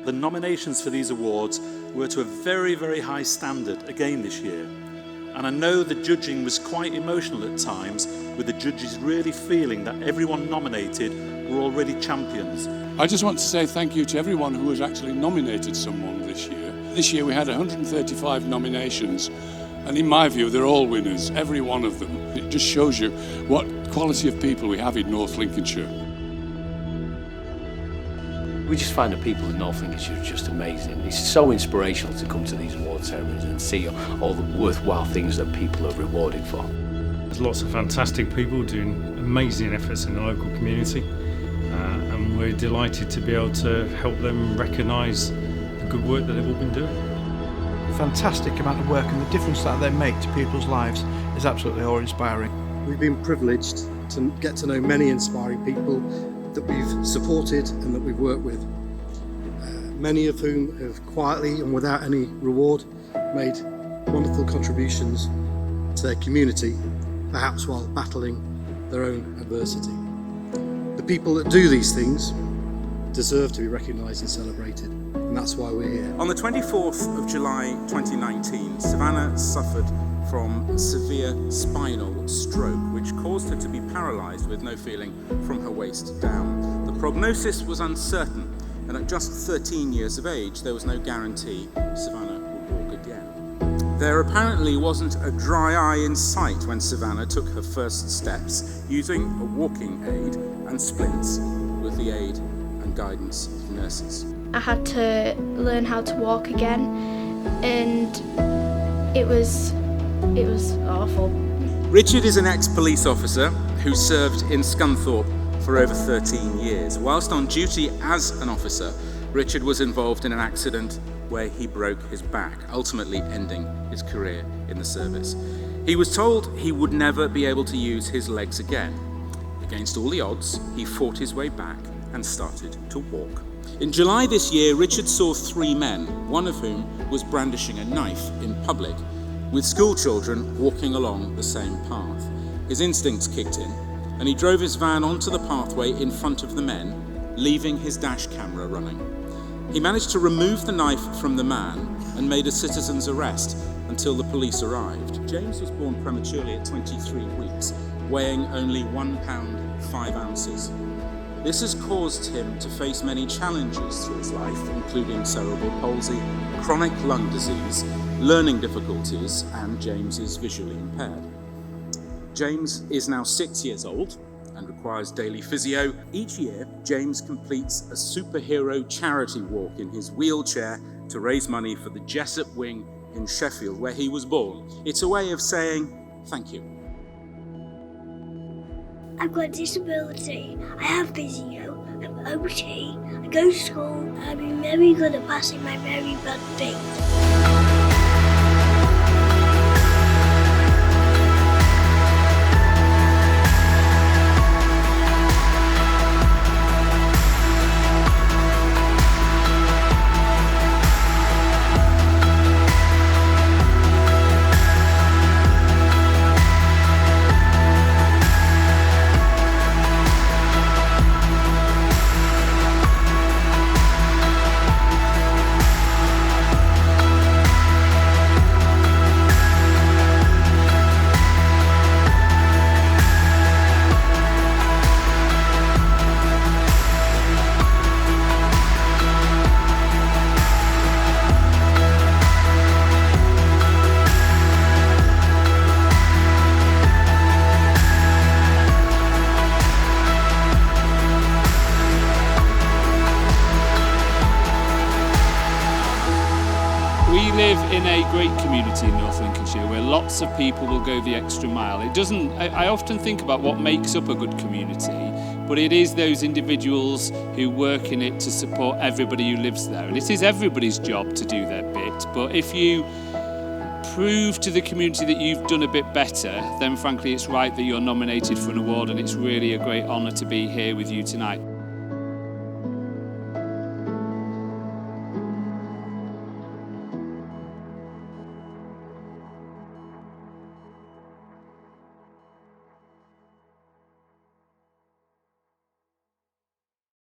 The nominations for these awards were to a very, very high standard again this year. And I know the judging was quite emotional at times, with the judges really feeling that everyone nominated were already champions. I just want to say thank you to everyone who has actually nominated someone this year. This year we had 135 nominations, and in my view they're all winners, every one of them. It just shows you what quality of people we have in North Lincolnshire. We just find the people in North Lincolnshire just amazing. It's so inspirational to come to these award ceremonies and see all the worthwhile things that people are rewarded for. There's lots of fantastic people doing amazing efforts in the local community, and we're delighted to be able to help them recognise the good work that they've all been doing. The fantastic amount of work and the difference that they make to people's lives is absolutely awe-inspiring. We've been privileged to get to know many inspiring people that we've supported and that we've worked with, many of whom have quietly and without any reward made wonderful contributions to their community, perhaps while battling their own adversity. The people that do these things deserve to be recognised and celebrated, and that's why we're here. On the 24th of July 2019, Savannah suffered from severe spinal stroke, which caused her to be paralysed with no feeling from her waist down. The prognosis was uncertain, and at just 13 years of age, there was no guarantee Savannah would walk again. There apparently wasn't a dry eye in sight when Savannah took her first steps, using a walking aid and splints with the aid and guidance of nurses. I had to learn how to walk again, and it was awful. Richard is an ex-police officer who served in Scunthorpe for over 13 years. Whilst on duty as an officer, Richard was involved in an accident where he broke his back, ultimately ending his career in the service. He was told he would never be able to use his legs again. Against all the odds, he fought his way back and started to walk. In July this year, Richard saw 3 men, one of whom was brandishing a knife in public, with school children walking along the same path. His instincts kicked in, and he drove his van onto the pathway in front of the men, leaving his dash camera running. He managed to remove the knife from the man and made a citizen's arrest until the police arrived. James was born prematurely at 23 weeks, weighing only 1 pound 5 ounces. This has caused him to face many challenges through his life, including cerebral palsy, chronic lung disease, learning difficulties, and James is visually impaired. James is now 6 years old and requires daily physio. Each year, James completes a superhero charity walk in his wheelchair to raise money for the Jessup Wing in Sheffield, where he was born. It's a way of saying thank you. I've got a disability, I have physio, I'm OT, I go to school, I've been very good at passing my very bad things. We live in a great community in North Lincolnshire where lots of people will go the extra mile. I often think about what makes up a good community, but it is those individuals who work in it to support everybody who lives there. And it is everybody's job to do their bit, but if you prove to the community that you've done a bit better, then frankly it's right that you're nominated for an award, and it's really a great honour to be here with you tonight.